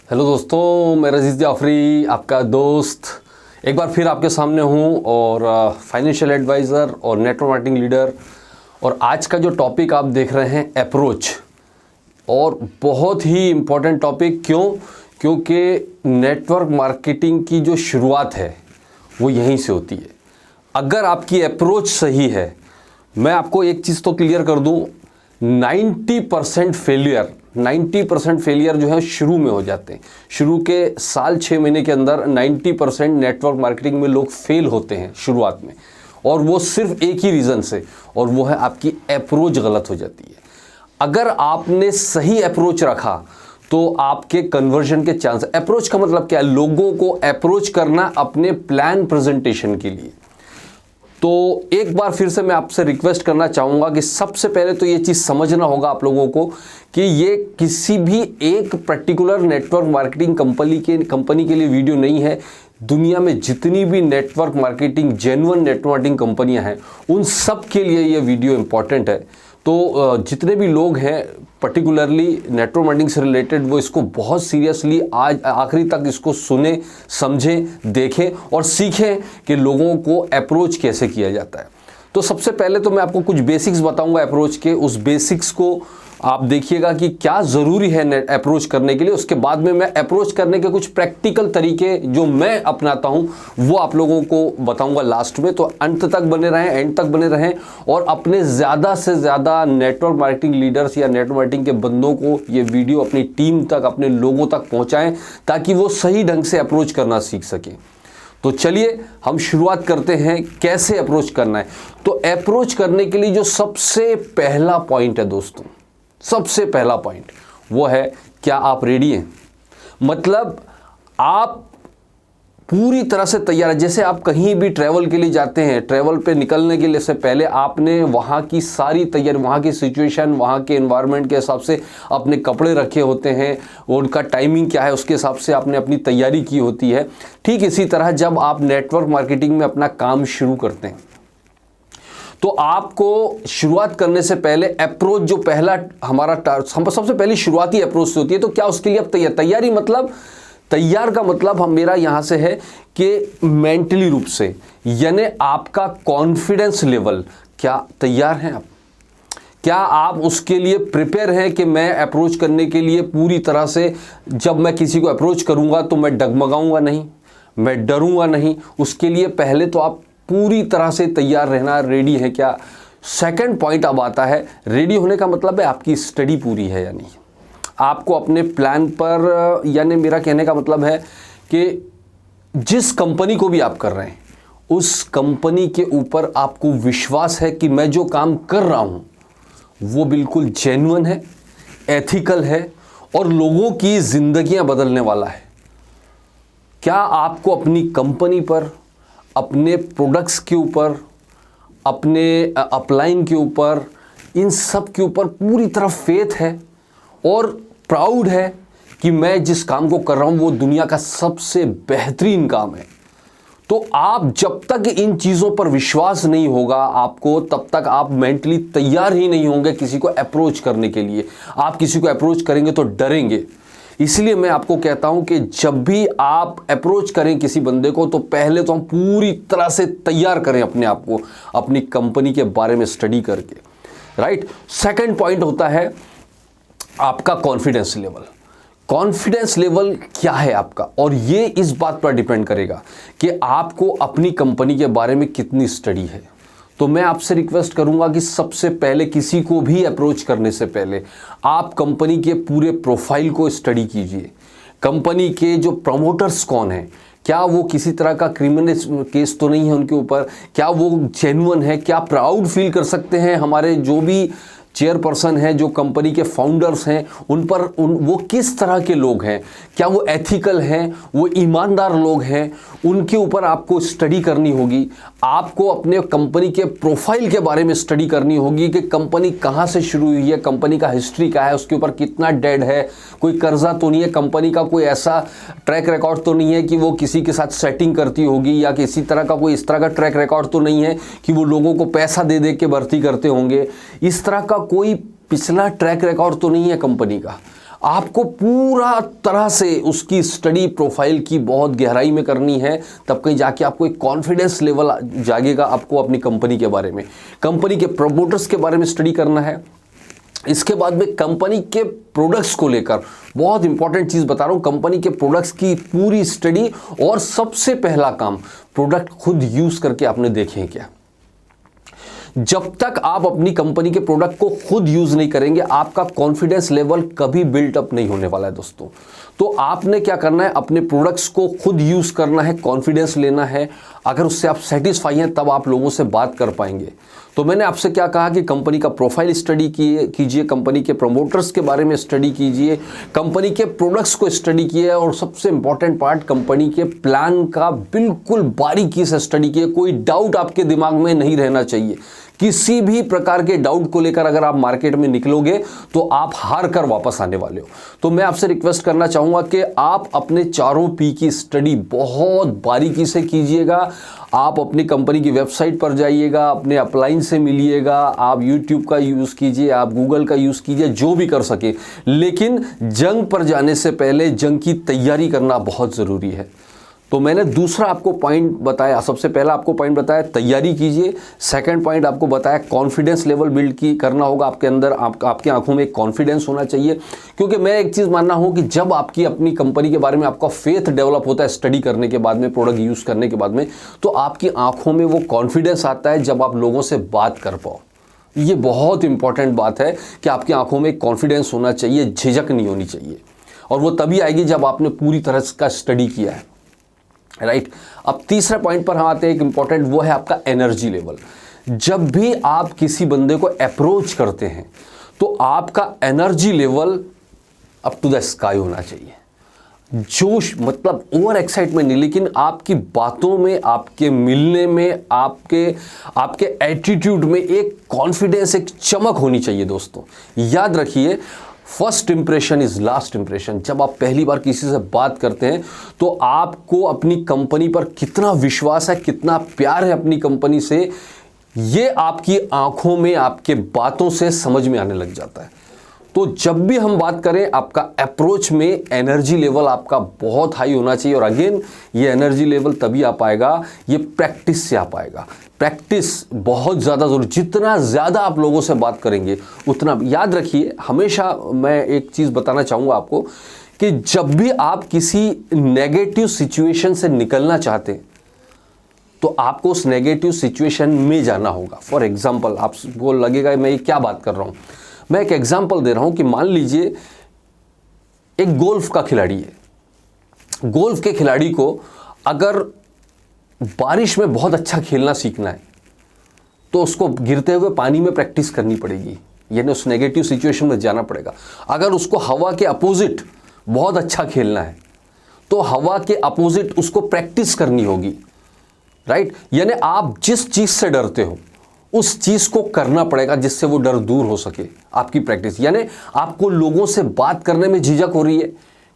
Hello दोस्तों, मैं रजीज़ जाफरी आपका दोस्त एक बार फिर आपके सामने हूँ और फाइनेंशियल एडवाइज़र और नेटवर्क मार्केटिंग लीडर। और आज का जो टॉपिक आप देख रहे हैं अप्रोच, और बहुत ही इम्पोर्टेंट टॉपिक। क्योंकि नेटवर्क मार्केटिंग की जो शुरुआत है वो यहीं से होती है। अगर आपकी अप्रोच सही है, मैं आपको एक चीज़ तो क्लियर कर दूँ, 90% फेलियर जो है शुरू में हो जाते हैं। शुरू के साल 6 महीने के अंदर 90% नेटवर्क मार्केटिंग में लोग फेल होते हैं शुरुआत में, और वो सिर्फ एक ही रीज़न से, और वो है आपकी अप्रोच गलत हो जाती है। अगर आपने सही अप्रोच रखा तो आपके कन्वर्जन के चांस। अप्रोच का मतलब क्या है? लोगों को अप्रोच करना अपने प्लान प्रेजेंटेशन के लिए। तो एक बार फिर से मैं आपसे रिक्वेस्ट करना चाहूँगा कि सबसे पहले तो ये चीज़ समझना होगा आप लोगों को कि ये किसी भी एक पर्टिकुलर नेटवर्क मार्केटिंग कंपनी के लिए वीडियो नहीं है। दुनिया में जितनी भी network marketing, genuine network marketing कंपनियां हैं, उन सब के लिए ये वीडियो इंपॉर्टेंट है। तो जितने भी लोग हैं पर्टिकुलरली नेटवर्क मार्केटिंग से रिलेटेड, वो इसको बहुत सीरियसली आज आखिरी तक इसको सुने, समझें, देखें और सीखें कि लोगों को अप्रोच कैसे किया जाता है। तो सबसे पहले तो मैं आपको कुछ बेसिक्स बताऊंगा अप्रोच के। उस बेसिक्स को आप देखिएगा कि क्या ज़रूरी है नेट अप्रोच करने के लिए। उसके बाद में मैं अप्रोच करने के कुछ प्रैक्टिकल तरीके जो मैं अपनाता हूं वो आप लोगों को बताऊंगा लास्ट में। तो अंत तक बने रहें, एंड तक बने रहें, और अपने ज़्यादा से ज़्यादा नेटवर्क मार्केटिंग लीडर्स या नेटवर्क मार्केटिंग के बंदों को ये वीडियो अपनी टीम तक, अपने लोगों तक पहुँचाएँ, ताकि वो सही ढंग से अप्रोच करना सीख सकें। तो चलिए हम शुरुआत करते हैं कैसे अप्रोच करना है। तो अप्रोच करने के लिए जो सबसे पहला पॉइंट है दोस्तों, सबसे पहला पॉइंट वो है, क्या आप रेडी हैं? मतलब आप पूरी तरह से तैयार है। जैसे आप कहीं भी ट्रैवल के लिए जाते हैं, ट्रैवल पे निकलने के लिए से पहले आपने वहाँ की सारी तैयारी, वहाँ की सिचुएशन, वहाँ के एनवायरनमेंट के हिसाब से अपने कपड़े रखे होते हैं, उनका टाइमिंग क्या है उसके हिसाब से आपने अपनी तैयारी की होती है। ठीक इसी तरह जब आप नेटवर्क मार्केटिंग में अपना काम शुरू करते हैं तो आपको शुरुआत करने से पहले अप्रोच, जो पहला हमारा सबसे पहली शुरुआती अप्रोच से होती है। तो क्या उसके लिए आप तैयारी मतलब, तैयार का मतलब मेरा यहां से है कि मेंटली रूप से, यानी आपका कॉन्फिडेंस लेवल, क्या तैयार हैं आप? क्या आप उसके लिए प्रिपेयर हैं कि मैं अप्रोच करने के लिए पूरी तरह से, जब मैं किसी को अप्रोच करूंगा तो मैं डगमगाऊंगा नहीं, मैं डरूंगा नहीं। उसके लिए पहले तो आप पूरी तरह से तैयार रहना, रेडी है क्या? सेकंड पॉइंट अब आता है, रेडी होने का मतलब है आपकी स्टडी पूरी है या नहीं। आपको अपने प्लान पर, यानी मेरा कहने का मतलब है कि जिस कंपनी को भी आप कर रहे हैं उस कंपनी के ऊपर आपको विश्वास है कि मैं जो काम कर रहा हूं वो बिल्कुल जेन्युइन है, एथिकल है और लोगों की जिंदगियां बदलने वाला है। क्या आपको अपनी कंपनी पर, अपने प्रोडक्ट्स के ऊपर, अपने अपलाइन के ऊपर, इन सब के ऊपर पूरी तरह फेथ है और प्राउड है कि मैं जिस काम को कर रहा हूं वो दुनिया का सबसे बेहतरीन काम है? तो आप जब तक इन चीज़ों पर विश्वास नहीं होगा आपको, तब तक आप मेंटली तैयार ही नहीं होंगे किसी को अप्रोच करने के लिए। आप किसी को अप्रोच करेंगे तो डरेंगे। इसलिए मैं आपको कहता हूं कि जब भी आप अप्रोच करें किसी बंदे को, तो पहले तो हम पूरी तरह से तैयार करें अपने आप को, अपनी कंपनी के बारे में स्टडी करके, राइट। सेकंड पॉइंट होता है आपका कॉन्फिडेंस लेवल। कॉन्फिडेंस लेवल क्या है आपका, और ये इस बात पर डिपेंड करेगा कि आपको अपनी कंपनी के बारे में कितनी स्टडी है। तो मैं आपसे रिक्वेस्ट करूंगा कि सबसे पहले किसी को भी अप्रोच करने से पहले आप कंपनी के पूरे प्रोफाइल को स्टडी कीजिए। कंपनी के जो प्रमोटर्स कौन हैं, क्या वो किसी तरह का क्रिमिनल केस तो नहीं है उनके ऊपर, क्या वो जेन्युइन है, क्या प्राउड फील कर सकते हैं हमारे जो भी चेयरपर्सन है, जो कंपनी के फाउंडर्स हैं, उन पर वो किस तरह के लोग हैं, क्या वो एथिकल हैं, वो ईमानदार लोग हैं, उनके ऊपर आपको स्टडी करनी होगी। आपको अपने कंपनी के प्रोफाइल के बारे में स्टडी करनी होगी कि कंपनी कहाँ से शुरू हुई है, कंपनी का हिस्ट्री क्या है, उसके ऊपर कितना डेट है, कोई कर्जा तो नहीं है, कंपनी का कोई ऐसा ट्रैक रिकॉर्ड तो नहीं है कि वो किसी के साथ सेटिंग करती होगी, या किसी तरह का कोई इस तरह का ट्रैक रिकॉर्ड तो नहीं है कि वो लोगों को पैसा दे दे के भर्ती करते होंगे। इस तरह का कोई पिछला ट्रैक रिकॉर्ड तो नहीं है कंपनी का। आपको पूरा तरह से उसकी स्टडी प्रोफाइल की बहुत गहराई में करनी है, तब कहीं जाके आपको एक कॉन्फिडेंस लेवल जागेगा आपको अपनी कंपनी के बारे में। कंपनी के प्रमोटर्स के बारे में स्टडी करना है। इसके बाद में कंपनी के प्रोडक्ट्स को लेकर बहुत इंपॉर्टेंट चीज़ बता रहा हूँ, कंपनी के प्रोडक्ट्स की पूरी स्टडी। और सबसे पहला काम, प्रोडक्ट खुद यूज़ करके आपने देखे क्या। जब तक आप अपनी कंपनी के प्रोडक्ट को खुद यूज नहीं करेंगे, आपका कॉन्फिडेंस लेवल कभी बिल्टअप नहीं होने वाला है दोस्तों। तो आपने क्या करना है, अपने प्रोडक्ट्स को खुद यूज करना है, कॉन्फिडेंस लेना है। अगर उससे आप सेटिस्फाई हैं तब आप लोगों से बात कर पाएंगे। तो मैंने आपसे क्या कहा कि कंपनी का प्रोफाइल स्टडी कीजिए, कंपनी के प्रमोटर्स के बारे में स्टडी कीजिए, कंपनी के प्रोडक्ट्स को स्टडी कीजिए, और सबसे इंपॉर्टेंट पार्ट, कंपनी के प्लान का बिल्कुल बारीकी से स्टडी कीजिए। कोई डाउट आपके दिमाग में नहीं रहना चाहिए। किसी भी प्रकार के डाउट को लेकर अगर आप मार्केट में निकलोगे तो आप हार कर वापस आने वाले हो। तो मैं आपसे रिक्वेस्ट करना चाहूंगा कि आप अपने चारों पी की स्टडी बहुत बारीकी से कीजिएगा। आप अपनी कंपनी की वेबसाइट पर जाइएगा, अपने अपलाइन से मिलिएगा, आप यूट्यूब का यूज़ कीजिए, आप गूगल का यूज़ कीजिए, जो भी कर सके। लेकिन जंग पर जाने से पहले जंग की तैयारी करना बहुत ज़रूरी है। तो मैंने दूसरा आपको पॉइंट बताया, सबसे पहला आपको पॉइंट बताया तैयारी कीजिए। सेकंड पॉइंट आपको बताया कॉन्फिडेंस लेवल बिल्ड करना होगा आपके अंदर, आपकी आंखों में एक कॉन्फिडेंस होना चाहिए। क्योंकि मैं एक चीज़ मानना हूं कि जब आपकी अपनी कंपनी के बारे में आपका फेथ डेवलप होता है स्टडी करने के बाद में, प्रोडक्ट यूज़ करने के बाद में, तो आपकी आंखों में वो कॉन्फिडेंस आता है जब आप लोगों से बात कर पाओ। ये बहुत इंपॉर्टेंट बात है कि आपकी आंखों में कॉन्फिडेंस होना चाहिए, झिझक नहीं होनी चाहिए। और वो तभी आएगी जब आपने पूरी तरह का स्टडी किया है, राइट। अब तीसरे पॉइंट पर हम आते हैं, एक इंपॉर्टेंट, वो है आपका एनर्जी लेवल। जब भी आप किसी बंदे को अप्रोच करते हैं तो आपका energy level up to the sky होना चाहिए। जोश मतलब ओवर एक्साइटमेंट नहीं, लेकिन आपकी बातों में, आपके मिलने में, आपके एटीट्यूड में एक कॉन्फिडेंस, एक चमक होनी चाहिए दोस्तों। याद रखिए, first impression is last impression. जब आप पहली बार किसी से बात करते हैं तो आपको अपनी कंपनी पर कितना विश्वास है, कितना प्यार है अपनी कंपनी से, ये आपकी आंखों में, आपके बातों से समझ में आने लग जाता है। तो जब भी हम बात करें, आपका अप्रोच में एनर्जी लेवल आपका बहुत हाई होना चाहिए। और अगेन, ये एनर्जी लेवल तभी आ पाएगा, ये प्रैक्टिस से आ पाएगा। प्रैक्टिस बहुत ज़्यादा जरूरी, जितना ज़्यादा आप लोगों से बात करेंगे उतना। याद रखिए, हमेशा मैं एक चीज़ बताना चाहूँगा आपको कि जब भी आप किसी नेगेटिव सिचुएशन से निकलना चाहते हैं तो आपको उस नेगेटिव सिचुएशन में जाना होगा। फॉर एग्जाम्पल, आपको लगेगा मैं ये क्या बात कर रहा हूँ। मैं एक एग्जाम्पल दे रहा हूँ कि मान लीजिए एक गोल्फ का खिलाड़ी है। गोल्फ के खिलाड़ी को अगर बारिश में बहुत अच्छा खेलना सीखना है तो उसको गिरते हुए पानी में प्रैक्टिस करनी पड़ेगी, यानी उस नेगेटिव सिचुएशन में जाना पड़ेगा। अगर उसको हवा के अपोजिट बहुत अच्छा खेलना है तो हवा के अपोजिट उसको प्रैक्टिस करनी होगी, राइट। यानी आप जिस चीज़ से डरते हो उस चीज़ को करना पड़ेगा जिससे वो डर दूर हो सके, आपकी प्रैक्टिस। यानी आपको लोगों से बात करने में झिझक हो रही है,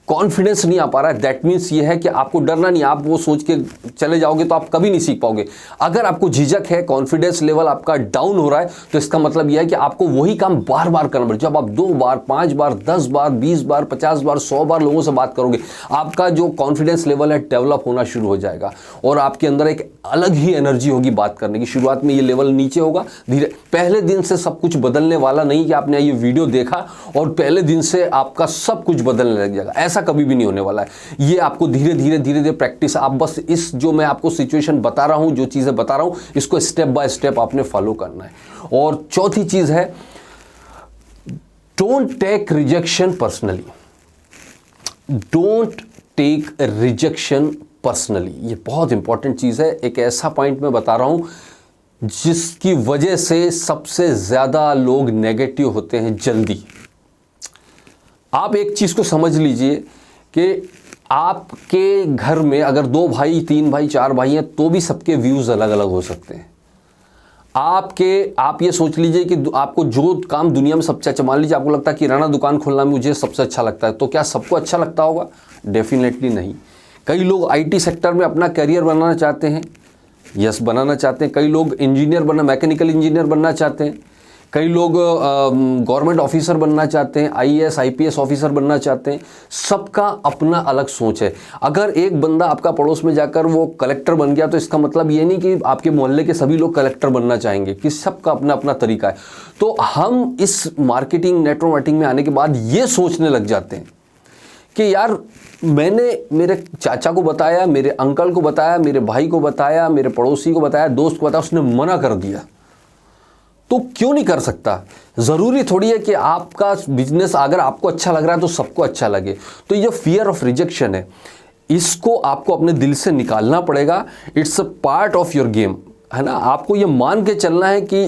कॉन्फिडेंस नहीं आ पा रहा है, दैट मीन्स ये है कि आपको डरना नहीं। आप वो सोच के चले जाओगे तो आप कभी नहीं सीख पाओगे। अगर आपको झिझक है, कॉन्फिडेंस लेवल आपका डाउन हो रहा है, तो इसका मतलब यह है कि आपको वही काम बार बार करना पड़ेगा। जब आप 2 बार, 5 बार, 10 बार, 20 बार, 50 बार, 100 बार लोगों से बात करोगे, आपका जो कॉन्फिडेंस लेवल है डेवलप होना शुरू हो जाएगा और आपके अंदर एक अलग ही एनर्जी होगी बात करने की। शुरुआत में ये लेवल नीचे होगा, धीरे, पहले दिन से सब कुछ बदलने वाला नहीं कि आपने ये वीडियो देखा और पहले दिन से आपका सब कुछ बदलने लग जाएगा, ऐसा कभी भी नहीं होने वाला है। ये आपको धीरे धीरे प्रैक्टिस, आप बस इस जो मैं आपको सिचुएशन बता रहा हूं, जो चीजें बता रहा हूं, इसको स्टेप बाय स्टेप आपने फॉलो करना है। और चौथी चीज है, don't take rejection personally. Don't take rejection personally, ये बहुत इंपॉर्टेंट चीज है। एक ऐसा पॉइंट मैं बता रहा हूं जिसकी वजह से सबसे ज्यादा लोग नेगेटिव होते हैं जल्दी। आप एक चीज को समझ लीजिए कि आपके घर में अगर 2 भाई, 3 भाई, 4 भाई हैं तो भी सबके व्यूज अलग अलग हो सकते हैं। आप ये सोच लीजिए कि आपको जो काम दुनिया में सबसे अच्छा, मान लीजिए आपको लगता है किराना दुकान खोलना मुझे सबसे अच्छा लगता है, तो क्या सबको अच्छा लगता होगा? डेफिनेटली नहीं। कई लोग आईटी सेक्टर में अपना करियर बनाना चाहते हैं, यस बनाना चाहते हैं। कई लोग इंजीनियर बनना, मैकेनिकल इंजीनियर बनना चाहते हैं। कई लोग गवर्नमेंट ऑफिसर बनना चाहते हैं, आईएएस आईपीएस ऑफिसर बनना चाहते हैं। सबका अपना अलग सोच है। अगर एक बंदा आपका पड़ोस में जाकर वो कलेक्टर बन गया तो इसका मतलब ये नहीं कि आपके मोहल्ले के सभी लोग कलेक्टर बनना चाहेंगे, कि सबका अपना अपना तरीका है। तो हम इस मार्केटिंग नेटवर्क मार्केटिंग में आने के बाद ये सोचने लग जाते हैं कि यार मैंने मेरे चाचा को बताया, मेरे अंकल को बताया, मेरे भाई को बताया, मेरे पड़ोसी को बताया, दोस्त को बताया, उसने मना कर दिया, तो क्यों नहीं कर सकता? ज़रूरी थोड़ी है कि आपका बिजनेस अगर आपको अच्छा लग रहा है तो सबको अच्छा लगे। तो ये फियर ऑफ रिजेक्शन है, इसको आपको अपने दिल से निकालना पड़ेगा। It's a part of your game, है ना। आपको ये मान के चलना है कि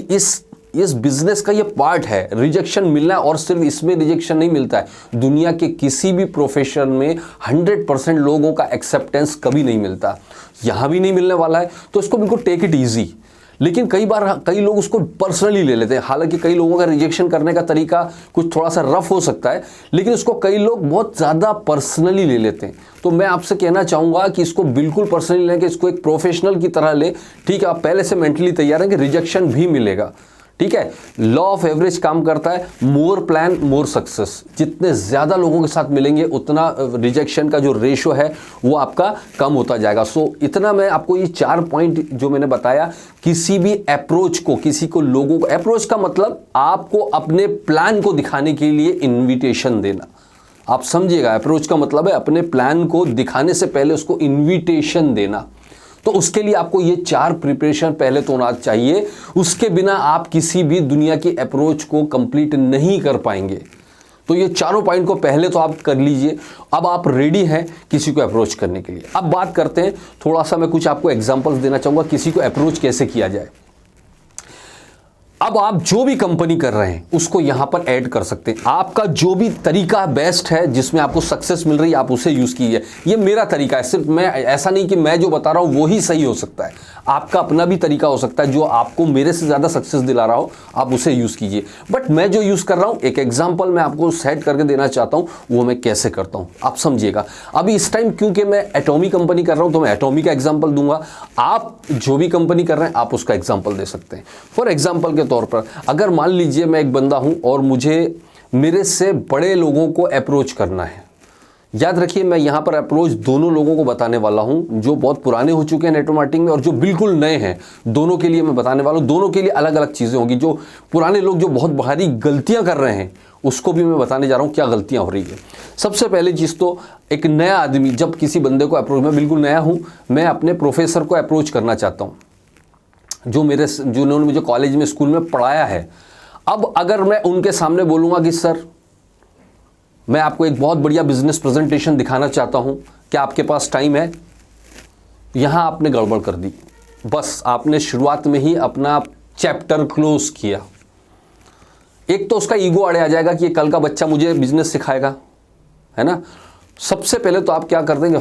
इस बिजनेस का ये पार्ट है, रिजेक्शन मिलना है। और सिर्फ इसमें रिजेक्शन नहीं मिलता है, दुनिया के किसी भी प्रोफेशन में 100% लोगों का एक्सेप्टेंस कभी नहीं मिलता, यहाँ भी नहीं मिलने वाला है। तो इसको बिल्कुल टेक इट ईजी। लेकिन कई बार कई लोग उसको पर्सनली ले लेते हैं। हालांकि कई लोगों का रिजेक्शन करने का तरीका कुछ थोड़ा सा रफ हो सकता है, लेकिन उसको कई लोग बहुत ज़्यादा पर्सनली ले लेते हैं। तो मैं आपसे कहना चाहूँगा कि इसको बिल्कुल पर्सनली लें, कि इसको एक प्रोफेशनल की तरह ले। ठीक है, आप पहले से मेंटली तैयार हैं कि रिजेक्शन भी मिलेगा। ठीक है, लॉ ऑफ एवरेज काम करता है, मोर प्लान मोर सक्सेस। जितने ज़्यादा लोगों के साथ मिलेंगे उतना रिजेक्शन का जो रेशो है वो आपका कम होता जाएगा। सो इतना मैं आपको ये 4 पॉइंट जो मैंने बताया, किसी भी अप्रोच को, किसी को लोगों को, अप्रोच का मतलब आपको अपने प्लान को दिखाने के लिए इन्विटेशन देना। आप समझिएगा, अप्रोच का मतलब है अपने प्लान को दिखाने से पहले उसको इन्विटेशन देना। तो उसके लिए आपको ये 4 प्रिपरेशन पहले तो होना चाहिए। उसके बिना आप किसी भी दुनिया की अप्रोच को कंप्लीट नहीं कर पाएंगे। तो ये चारों पॉइंट को पहले तो आप कर लीजिए। अब आप रेडी हैं किसी को अप्रोच करने के लिए। अब बात करते हैं, थोड़ा सा मैं कुछ आपको एग्जांपल्स देना चाहूँगा किसी को अप्रोच कैसे किया जाए। अब आप जो भी कंपनी कर रहे हैं उसको यहां पर ऐड कर सकते हैं। आपका जो भी तरीका बेस्ट है, जिसमें आपको सक्सेस मिल रही है, आप उसे यूज कीजिए। ये मेरा तरीका है, सिर्फ मैं, ऐसा नहीं कि मैं जो बता रहा हूं वो ही सही हो सकता है। आपका अपना भी तरीका हो सकता है, जो आपको मेरे से ज्यादा सक्सेस दिला रहा हो, आप उसे यूज कीजिए। बट मैं जो यूज कर रहा हूं, एक एग्जाम्पल मैं आपको सेट करके देना चाहता हूं, वो मैं कैसे करता हूं, आप समझिएगा। अभी इस टाइम क्योंकि मैं एटॉमी कंपनी कर रहा हूं तो मैं एटॉमी का एग्जाम्पल दूंगा। आप जो भी कंपनी कर रहे हैं आप उसका एग्जाम्पल दे सकते हैं। फॉर एग्जाम्पल के तौर पर, अगर मान लीजिए मैं एक बंदा हूं और मुझे मेरे से बड़े लोगों को अप्रोच करना है। याद रखिए, मैं यहां पर अप्रोच दोनों लोगों को बताने वाला हूं, जो बहुत पुराने हो चुके हैं नेटवर्क मार्केटिंग में और जो बिल्कुल नए हैं। दोनों के लिए मैं बताने वाला हूं। दोनों के लिए अलग अलग चीजें होंगी। जो पुराने लोग जो बहुत भारी गलतियां कर रहे हैं उसको भी मैं बताने जा रहा हूं क्या गलतियां हो रही है। सबसे पहले चीज तो, एक नया आदमी जब किसी बंदे को अप्रोच, मैं बिल्कुल नया हूं, मैं अपने प्रोफेसर को अप्रोच करना चाहता हूं, जो उन्होंने मुझे कॉलेज में स्कूल में पढ़ाया है। अब अगर मैं उनके सामने बोलूंगा कि सर मैं आपको एक बहुत बढ़िया बिजनेस प्रेजेंटेशन दिखाना चाहता हूं, क्या आपके पास टाइम है? यहां आपने गड़बड़ कर दी। बस आपने शुरुआत में ही अपना चैप्टर क्लोज किया। एक तो उसका ईगो अड़े आ जाएगा कि ये कल का बच्चा मुझे बिजनेस सिखाएगा, है ना। सबसे पहले तो आप क्या कर देंगे,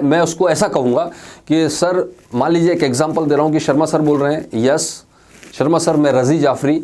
मैं उसको ऐसा कहूँगा कि सर, मान लीजिए एक एग्जांपल दे रहा हूँ कि शर्मा सर बोल रहे हैं, यस शर्मा सर, मैं रज़ी जाफरी,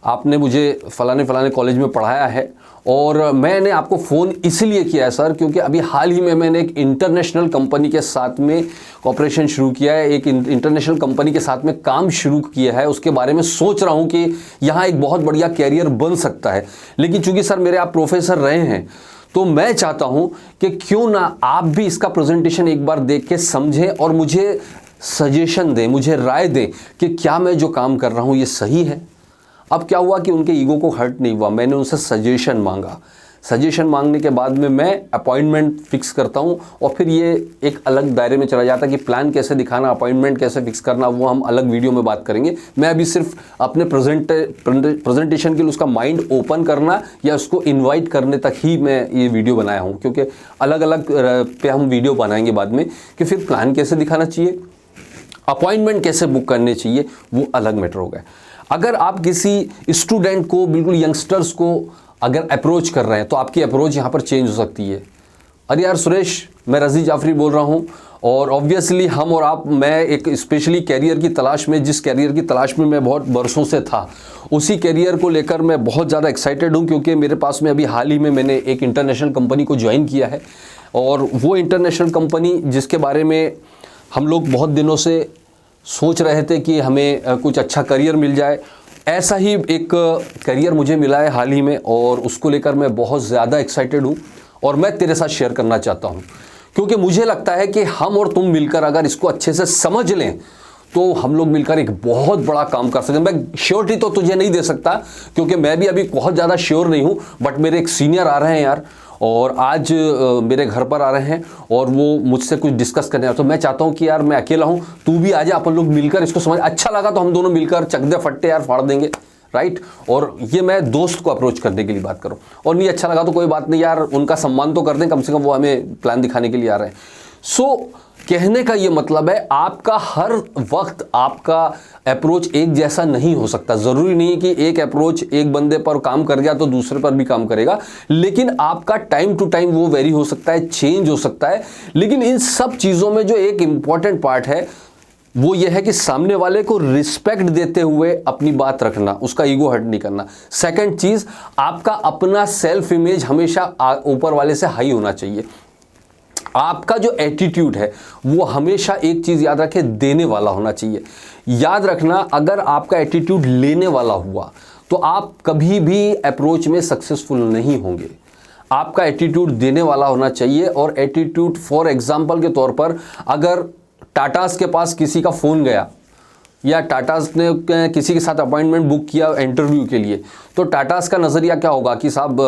आपने मुझे फलाने कॉलेज में पढ़ाया है और मैंने आपको फ़ोन इसलिए किया है सर क्योंकि अभी हाल ही में मैंने एक इंटरनेशनल कंपनी के साथ में कॉपरेशन शुरू किया है, एक इंटरनेशनल कंपनी के साथ में काम शुरू किया है। उसके बारे में सोच रहा हूँ कि यहाँ एक बहुत बढ़िया कैरियर बन सकता है। लेकिन चूँकि सर मेरे आप प्रोफेसर रहे हैं तो मैं चाहता हूं कि क्यों ना आप भी इसका प्रेजेंटेशन एक बार देख के समझें और मुझे सजेशन दें, मुझे राय दें कि क्या मैं जो काम कर रहा हूं ये सही है। अब क्या हुआ कि उनके ईगो को हर्ट नहीं हुआ, मैंने उनसे सजेशन मांगा। सजेशन मांगने के बाद में मैं अपॉइंटमेंट फिक्स करता हूं और फिर ये एक अलग दायरे में चला जाता है कि प्लान कैसे दिखाना, अपॉइंटमेंट कैसे फिक्स करना, वो हम अलग वीडियो में बात करेंगे। मैं अभी सिर्फ अपने प्रेजेंटेशन के लिए उसका माइंड ओपन करना या उसको इन्वाइट करने तक ही मैं ये वीडियो बनाया हूँ, क्योंकि अलग अलग पे हम वीडियो बनाएंगे बाद में कि फिर प्लान कैसे दिखाना चाहिए, अपॉइंटमेंट कैसे बुक करने चाहिए, वो अलग मैटर होगा। अगर आप किसी स्टूडेंट को, बिल्कुल यंगस्टर्स को अगर अप्रोच कर रहे हैं तो आपकी अप्रोच यहाँ पर चेंज हो सकती है। अरे यार सुरेश, मैं रज़ी जाफरी बोल रहा हूँ और ऑब्वियसली हम और आप, मैं एक स्पेशली कैरियर की तलाश में, जिस कैरियर की तलाश में मैं बहुत बरसों से था, उसी कैरियर को लेकर मैं बहुत ज़्यादा एक्साइटेड हूँ क्योंकि मेरे पास में अभी हाल ही में मैंने एक इंटरनेशनल कंपनी को ज्वाइन किया है और वो इंटरनेशनल कंपनी जिसके बारे में हम लोग बहुत दिनों से सोच रहे थे कि हमें कुछ अच्छा करियर मिल जाए, ऐसा ही एक करियर मुझे मिला है हाल ही में और उसको लेकर मैं बहुत ज़्यादा एक्साइटेड हूँ और मैं तेरे साथ शेयर करना चाहता हूँ, क्योंकि मुझे लगता है कि हम और तुम मिलकर अगर इसको अच्छे से समझ लें तो हम लोग मिलकर एक बहुत बड़ा काम कर सकते हैं। मैं श्योरिटी तो तुझे नहीं दे सकता क्योंकि मैं भी अभी बहुत ज़्यादा श्योर नहीं हूँ, बट मेरे एक सीनियर आ रहे हैं यार और आज मेरे घर पर आ रहे हैं और वो मुझसे कुछ डिस्कस करने आ रहे हैं। तो मैं चाहता हूँ कि यार मैं अकेला हूँ, तू भी आ जा, अपन लोग मिलकर इसको समझ, अच्छा लगा तो हम दोनों मिलकर चक दे फट्टे यार फाड़ देंगे, राइट। और ये मैं दोस्त को अप्रोच करने के लिए बात करूँ, और नहीं अच्छा लगा तो कोई बात नहीं यार, उनका सम्मान तो कर दें, कम से कम वो हमें प्लान दिखाने के लिए आ रहे हैं। सो कहने का ये मतलब है आपका हर वक्त आपका अप्रोच एक जैसा नहीं हो सकता। ज़रूरी नहीं है कि एक अप्रोच एक बंदे पर काम कर गया तो दूसरे पर भी काम करेगा, लेकिन आपका टाइम टू टाइम वो वेरी हो सकता है, चेंज हो सकता है। लेकिन इन सब चीज़ों में जो एक इम्पॉर्टेंट पार्ट है वो ये है कि सामने वाले को रिस्पेक्ट देते हुए अपनी बात रखना, उसका ईगो हर्ट नहीं करना। सेकंड चीज़, आपका अपना सेल्फ इमेज हमेशा ऊपर वाले से हाई होना चाहिए। आपका जो एटीट्यूड है वो हमेशा एक चीज़ याद रखें, देने वाला होना चाहिए। याद रखना, अगर आपका एटीट्यूड लेने वाला हुआ तो आप कभी भी अप्रोच में सक्सेसफुल नहीं होंगे। आपका एटीट्यूड देने वाला होना चाहिए। और एटीट्यूड फॉर एग्जांपल के तौर पर, अगर टाटास के पास किसी का फ़ोन गया या टाटास ने किसी के साथ अपॉइंटमेंट बुक किया इंटरव्यू के लिए, तो टाटास का नज़रिया क्या होगा कि साहब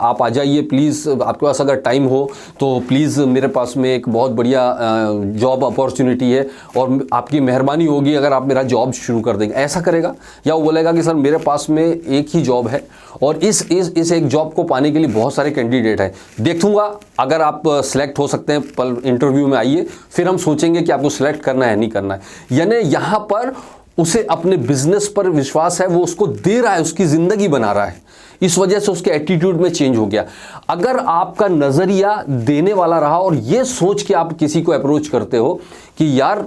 आप आ जाइए प्लीज़, आपके पास अगर टाइम हो तो प्लीज़, मेरे पास में एक बहुत बढ़िया जॉब अपॉर्चुनिटी है और आपकी मेहरबानी होगी अगर आप मेरा जॉब शुरू कर देंगे, ऐसा करेगा। या वो बोलेगा कि सर मेरे पास में एक ही जॉब है और इस एक जॉब को पाने के लिए बहुत सारे कैंडिडेट हैं, देखूंगा अगर आप सिलेक्ट हो सकते हैं पल इंटरव्यू में आइए, फिर हम सोचेंगे कि आपको सिलेक्ट करना है नहीं करना है। यानी यहाँ पर उसे अपने बिजनेस पर विश्वास है, वो उसको दे रहा है, उसकी जिंदगी बना रहा है, इस वजह से उसके एटीट्यूड में चेंज हो गया। अगर आपका नजरिया देने वाला रहा और ये सोच के आप किसी को अप्रोच करते हो कि यार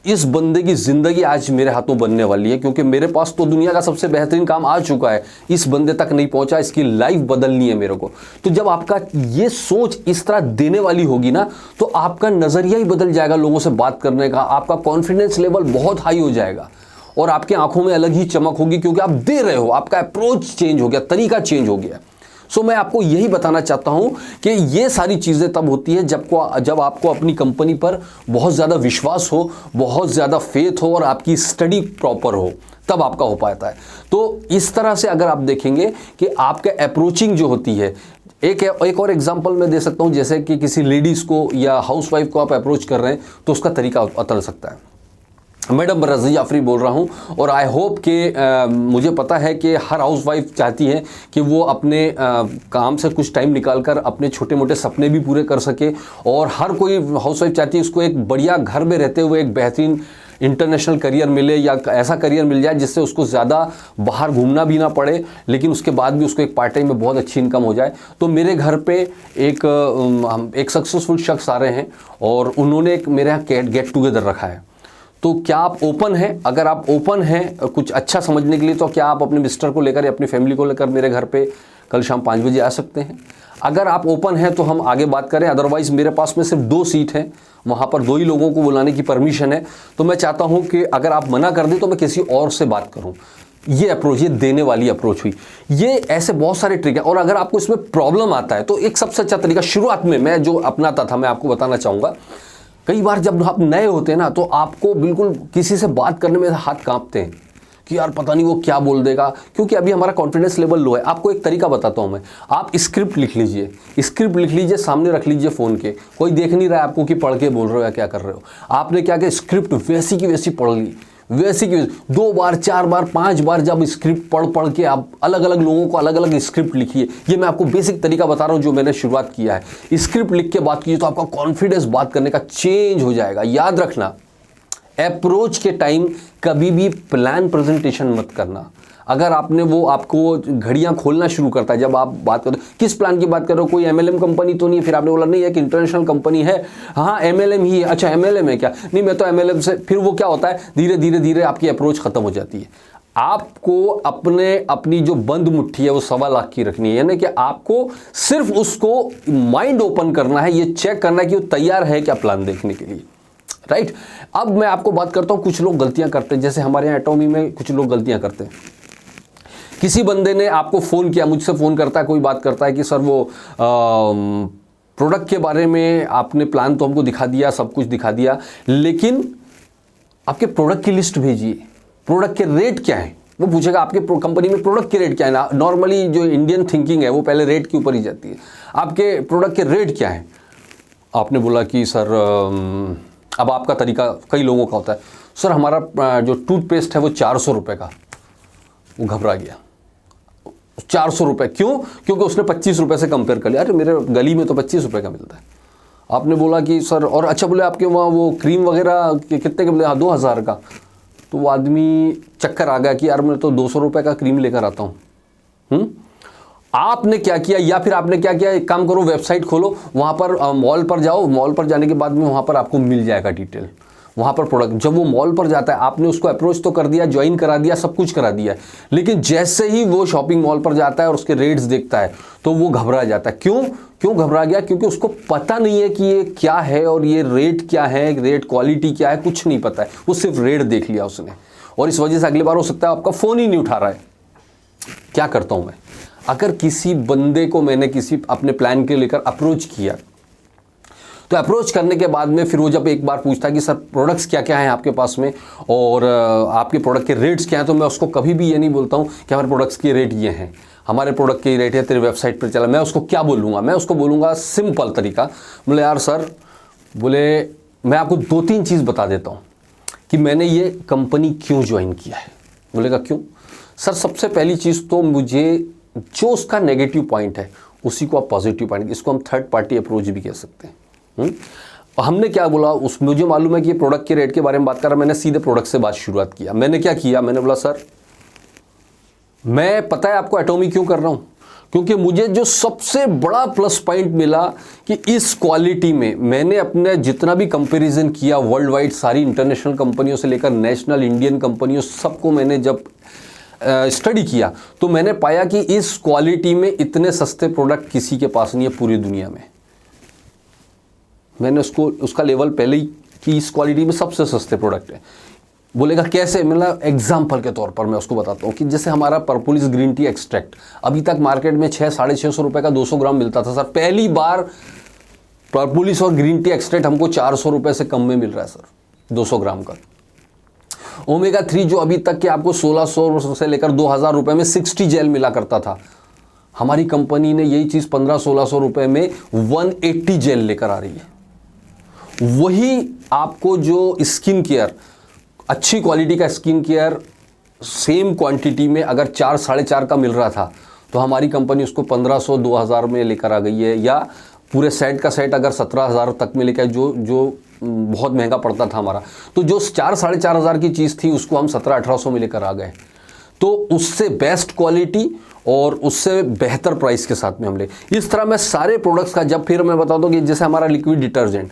इस बंदे की जिंदगी आज मेरे हाथों बनने वाली है, क्योंकि मेरे पास तो दुनिया का सबसे बेहतरीन काम आ चुका है, इस बंदे तक नहीं पहुंचा, इसकी लाइफ बदलनी है मेरे को। तो जब आपका ये सोच इस तरह देने वाली होगी ना, तो आपका नजरिया ही बदल जाएगा लोगों से बात करने का, आपका कॉन्फिडेंस लेवल बहुत हाई हो जाएगा और आपकी आंखों में अलग ही चमक होगी, क्योंकि आप दे रहे हो, आपका अप्रोच चेंज हो गया, तरीका चेंज हो गया। सो मैं आपको यही बताना चाहता हूं कि ये सारी चीज़ें तब होती है जब आपको अपनी कंपनी पर बहुत ज़्यादा विश्वास हो, बहुत ज़्यादा फेथ हो और आपकी स्टडी प्रॉपर हो, तब आपका हो पाता है। तो इस तरह से अगर आप देखेंगे कि आपके अप्रोचिंग जो होती है, एक और एग्जांपल मैं दे सकता हूं, जैसे कि किसी लेडीज़ को या हाउसवाइफ को आप अप्रोच कर रहे हैं तो उसका तरीका बदल सकता है। मैडम रज़ी जाफरी बोल रहा हूं और आई होप कि मुझे पता है कि हर हाउसवाइफ चाहती है कि वो अपने काम से कुछ टाइम निकालकर अपने छोटे मोटे सपने भी पूरे कर सके, और हर कोई हाउसवाइफ चाहती है उसको एक बढ़िया घर में रहते हुए एक बेहतरीन इंटरनेशनल करियर मिले, या ऐसा करियर मिल जाए जिससे उसको ज़्यादा बाहर घूमना भी ना पड़े, लेकिन उसके बाद भी उसको एक पार्ट टाइम में बहुत अच्छी इनकम हो जाए। तो मेरे घर पे एक सक्सेसफुल शख्स आ रहे हैं और उन्होंने एक मेरे यहाँ गेट टुगेदर रखा है। तो क्या आप ओपन हैं? अगर आप ओपन हैं कुछ अच्छा समझने के लिए, तो क्या आप अपने मिस्टर को लेकर या अपनी फैमिली को लेकर मेरे घर पे कल शाम 5 बजे आ सकते हैं? अगर आप ओपन हैं तो हम आगे बात करें, अदरवाइज़ मेरे पास में सिर्फ 2 सीट हैं, वहाँ पर 2 ही लोगों को बुलाने की परमिशन है। तो मैं चाहता हूँ कि अगर आप मना कर दें तो मैं किसी और से बात करूँ। ये अप्रोच, ये देने वाली अप्रोच हुई। ये ऐसे बहुत सारे ट्रिक है, और अगर आपको इसमें प्रॉब्लम आता है तो एक सबसे अच्छा तरीका शुरुआत में मैं जो अपनाता था, मैं आपको बताना चाहूँगा। कई बार जब आप नए होते हैं ना, तो आपको बिल्कुल किसी से बात करने में हाथ कांपते हैं कि यार पता नहीं वो क्या बोल देगा, क्योंकि अभी हमारा कॉन्फिडेंस लेवल लो है। आपको एक तरीका बताता हूँ मैं, आप स्क्रिप्ट लिख लीजिए, सामने रख लीजिए फ़ोन के, कोई देख नहीं रहा है आपको कि पढ़ के बोल रहे हो या क्या कर रहे हो। आपने क्या किया, स्क्रिप्ट वैसी की वैसी पढ़ ली, वैसी की 2 बार 4 बार 5 बार जब स्क्रिप्ट पढ़ के आप अलग अलग लोगों को अलग अलग स्क्रिप्ट लिखिए। ये मैं आपको बेसिक तरीका बता रहा हूँ जो मैंने शुरुआत किया है। स्क्रिप्ट लिख के बात कीजिए तो आपका कॉन्फिडेंस बात करने का चेंज हो जाएगा। याद रखना, अप्रोच के टाइम कभी भी प्लान प्रेजेंटेशन मत करना। अगर आपने वो आपको घड़ियां खोलना शुरू करता है जब आप बात करते हो, किस प्लान की बात कर रहे हो, कोई MLM कंपनी तो नहीं है, फिर आपने बोला नहीं है कि इंटरनेशनल कंपनी है, हाँ MLM ही है, अच्छा MLM है क्या, नहीं मैं तो MLM से, फिर वो क्या होता है, धीरे धीरे आपकी अप्रोच खत्म हो जाती है। आपको अपनी जो बंद मुट्ठी है वो 1.25 लाख की रखनी है, यानी कि आपको सिर्फ उसको माइंड ओपन करना है, ये चेक करना है कि वो तैयार है क्या प्लान देखने के लिए, राइट। अब मैं आपको बात करता हूँ, कुछ लोग गलतियां करते हैं, जैसे हमारे यहाँ एटॉमी में कुछ लोग गलतियां करते हैं। किसी बंदे ने आपको फ़ोन किया, मुझसे फ़ोन करता है, कोई बात करता है कि सर वो प्रोडक्ट के बारे में आपने प्लान तो हमको दिखा दिया, सब कुछ दिखा दिया, लेकिन आपके प्रोडक्ट की लिस्ट भेजिए, प्रोडक्ट के रेट क्या है। वो पूछेगा आपके कंपनी में प्रोडक्ट के रेट क्या है। नॉर्मली जो इंडियन थिंकिंग है वो पहले रेट के ऊपर ही जाती है। आपके प्रोडक्ट के रेट क्या है। आपने बोला कि सर अब आपका तरीका कई लोगों का होता है, सर हमारा जो टूथपेस्ट है वो 400 रुपये का। वो घबरा गया, 400 रुपये क्यों? क्योंकि उसने 25 रुपये से कंपेयर कर लिया। अरे मेरे गली में तो 25 रुपये का मिलता है। आपने बोला कि सर, और अच्छा बोले आपके वहाँ वो क्रीम वगैरह कितने के बोले? हाँ 2000 का। तो वो आदमी चक्कर आ गया कि यार मैं तो 200 रुपये का क्रीम लेकर आता हूँ। आपने क्या किया, या फिर आपने क्या किया, एक काम करो, वेबसाइट खोलो, वहाँ पर मॉल पर जाओ, मॉल पर जाने के बाद में वहाँ पर आपको मिल जाएगा डिटेल, वहाँ पर प्रोडक्ट। जब वो मॉल पर जाता है, आपने उसको अप्रोच तो कर दिया, ज्वाइन करा दिया, सब कुछ करा दिया, लेकिन जैसे ही वो शॉपिंग मॉल पर जाता है और उसके रेट्स देखता है तो वो घबरा जाता है। क्यों घबरा गया? क्योंकि उसको पता नहीं है कि ये क्या है और ये रेट क्या है, रेट क्वालिटी क्या है, कुछ नहीं पता है। वो सिर्फ रेट देख लिया उसने, और इस वजह से अगली बार हो सकता है आपका फ़ोन ही नहीं उठा रहा है। क्या करता हूँ मैं, अगर किसी बंदे को मैंने किसी अपने प्लान के लेकर अप्रोच किया, तो अप्रोच करने के बाद में फिर वो जब एक बार पूछता है कि सर प्रोडक्ट्स क्या क्या हैं आपके पास में और आपके प्रोडक्ट के रेट्स क्या हैं, तो मैं उसको कभी भी ये नहीं बोलता हूँ कि हमारे प्रोडक्ट्स के रेट ये हैं, हमारे प्रोडक्ट के रेट है, तेरे वेबसाइट पर चला। मैं उसको क्या बोलूँगा? मैं उसको बोलूँगा सिंपल तरीका, बोले यार सर, बोले मैं आपको 2-3 चीज़ बता देता हूँ कि मैंने ये कंपनी क्यों ज्वाइन किया है। बोलेगा क्यों? सर सबसे पहली चीज़ तो मुझे जो उसका नेगेटिव पॉइंट है उसी को आप पॉजिटिव पॉइंट, इसको हम थर्ड पार्टी अप्रोच भी कह सकते हैं। और हमने क्या बोला, उस मुझे मालूम है कि प्रोडक्ट के रेट के बारे में बात कर रहा, मैंने सीधे प्रोडक्ट से बात शुरुआत किया। मैंने क्या किया, मैंने बोला सर मैं पता है आपको एटॉमिक क्यों कर रहा हूँ, क्योंकि मुझे जो सबसे बड़ा प्लस पॉइंट मिला कि इस क्वालिटी में मैंने अपने जितना भी कंपैरिजन किया वर्ल्ड वाइड, सारी इंटरनेशनल कंपनियों से लेकर नेशनल इंडियन कंपनियों, सबको मैंने जब स्टडी किया तो मैंने पाया कि इस क्वालिटी में इतने सस्ते प्रोडक्ट किसी के पास नहीं है पूरी दुनिया में। मैंने उसका लेवल पहले ही कि इस क्वालिटी में सबसे सस्ते प्रोडक्ट है। बोलेगा कैसे? मतलब एग्जाम्पल के तौर पर मैं उसको बताता हूँ कि जैसे हमारा पर्पुलिस ग्रीन टी एक्सट्रैक्ट अभी तक मार्केट में 600-650 रुपये का 200 ग्राम मिलता था। सर पहली बार पर्पुलिस और ग्रीन टी एक्सट्रैक्ट हमको 400 रुपये से कम में मिल रहा है सर 200 ग्राम का। ओमेगा 3 जो अभी तक के आपको 1600 से लेकर 2000 रुपये में 60 जेल मिला करता था, हमारी कंपनी ने यही चीज़ 1500-1600 रुपये में 180 जेल लेकर आ रही है। वही आपको जो स्किन केयर, अच्छी क्वालिटी का स्किन केयर सेम क्वांटिटी में अगर 4-4.5 का मिल रहा था, तो हमारी कंपनी उसको 1500-2000 में लेकर आ गई है। या पूरे सेट का सेट अगर 17,000 तक में लेकर, जो बहुत महंगा पड़ता था हमारा, तो जो 4-4.5 की चीज़ थी उसको हम 1700-1800 में लेकर आ गए। तो उससे बेस्ट क्वालिटी और उससे बेहतर प्राइस के साथ में हम ले। इस तरह मैं सारे प्रोडक्ट्स का, जब फिर मैं बता दूँ कि जैसे हमारा लिक्विड डिटर्जेंट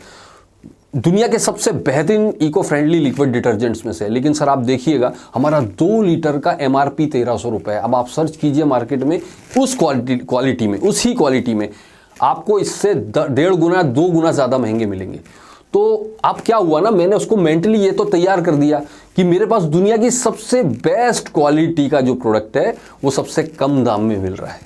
दुनिया के सबसे बेहतरीन इको फ्रेंडली लिक्विड डिटर्जेंट्स में से है, लेकिन सर आप देखिएगा हमारा 2 लीटर का MRP 1300 रुपये है। अब आप सर्च कीजिए मार्केट में उस क्वालिटी में, उसी क्वालिटी में आपको इससे 1.5 गुना 2 गुना ज़्यादा महंगे मिलेंगे। तो अब क्या हुआ ना, मैंने उसको मेंटली ये तो तैयार कर दिया कि मेरे पास दुनिया की सबसे बेस्ट क्वालिटी का जो प्रोडक्ट है वो सबसे कम दाम में मिल रहा है।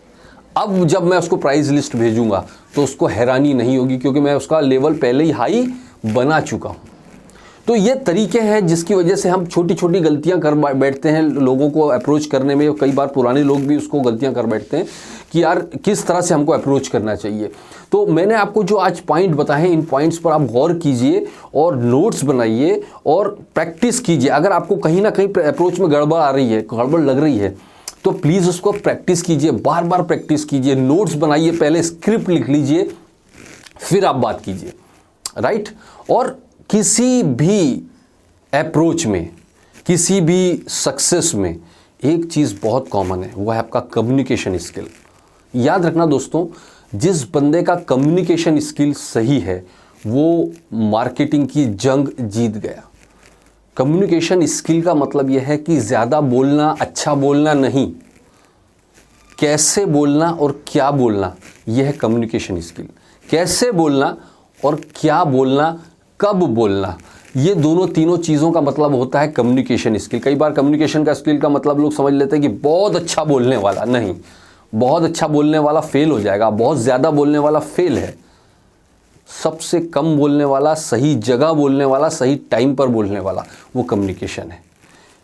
अब जब मैं उसको प्राइस लिस्ट भेजूंगा तो उसको हैरानी नहीं होगी, क्योंकि मैं उसका लेवल पहले ही हाई बना चुका हूँ। तो ये तरीके हैं जिसकी वजह से हम छोटी छोटी गलतियां कर बैठते हैं लोगों को अप्रोच करने में। कई बार पुराने लोग भी उसको गलतियां कर बैठते हैं कि यार किस तरह से हमको अप्रोच करना चाहिए। तो मैंने आपको जो आज पॉइंट बताए हैं, इन पॉइंट्स पर आप गौर कीजिए और नोट्स बनाइए और प्रैक्टिस कीजिए। अगर आपको कहीं ना कहीं अप्रोच में गड़बड़ आ रही है, गड़बड़ लग रही है, तो प्लीज़ उसको प्रैक्टिस कीजिए, बार बार प्रैक्टिस कीजिए, नोट्स बनाइए, पहले स्क्रिप्ट लिख लीजिए, फिर आप बात कीजिए, राइट। और किसी भी अप्रोच में, किसी भी सक्सेस में एक चीज़ बहुत कॉमन है, वो है आपका कम्युनिकेशन स्किल। याद रखना दोस्तों, जिस बंदे का कम्युनिकेशन स्किल सही है वो मार्केटिंग की जंग जीत गया। कम्युनिकेशन स्किल का मतलब यह है कि ज़्यादा बोलना, अच्छा बोलना नहीं, कैसे बोलना और क्या बोलना, यह है कम्युनिकेशन स्किल। कैसे बोलना और क्या बोलना, कब बोलना, ये दोनों तीनों चीज़ों का मतलब होता है कम्युनिकेशन स्किल। कई बार कम्युनिकेशन का स्किल का मतलब लोग समझ लेते हैं कि बहुत अच्छा बोलने वाला। नहीं, बहुत अच्छा बोलने वाला फेल हो जाएगा, बहुत ज़्यादा बोलने वाला फेल है। सबसे कम बोलने वाला, सही जगह बोलने वाला, सही टाइम पर बोलने वाला, वो कम्युनिकेशन है।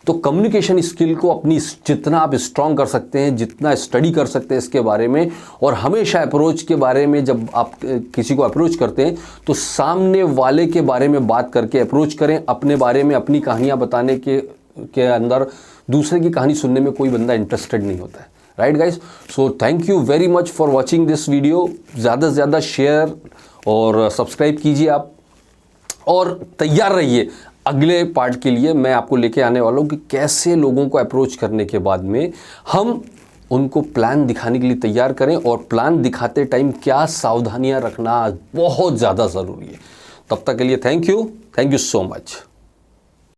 तो कम्युनिकेशन स्किल को अपनी जितना आप स्ट्रांग कर सकते हैं, जितना स्टडी कर सकते हैं इसके बारे में, और हमेशा अप्रोच के बारे में जब आप किसी को अप्रोच करते हैं तो सामने वाले के बारे में बात करके अप्रोच करें। अपने बारे में अपनी कहानियाँ बताने के अंदर दूसरे की कहानी सुनने में कोई बंदा इंटरेस्टेड नहीं होता है। Right guys, so thank you very much for watching this video. ज़्यादा से ज़्यादा शेयर और सब्सक्राइब कीजिए आप, और तैयार रहिए अगले पार्ट के लिए। मैं आपको लेके आने वाला हूँ कि कैसे लोगों को अप्रोच करने के बाद में हम उनको प्लान दिखाने के लिए तैयार करें, और प्लान दिखाते टाइम क्या सावधानियां रखना बहुत ज़्यादा ज़रूरी है। तब तक के लिए थैंक यू सो मच।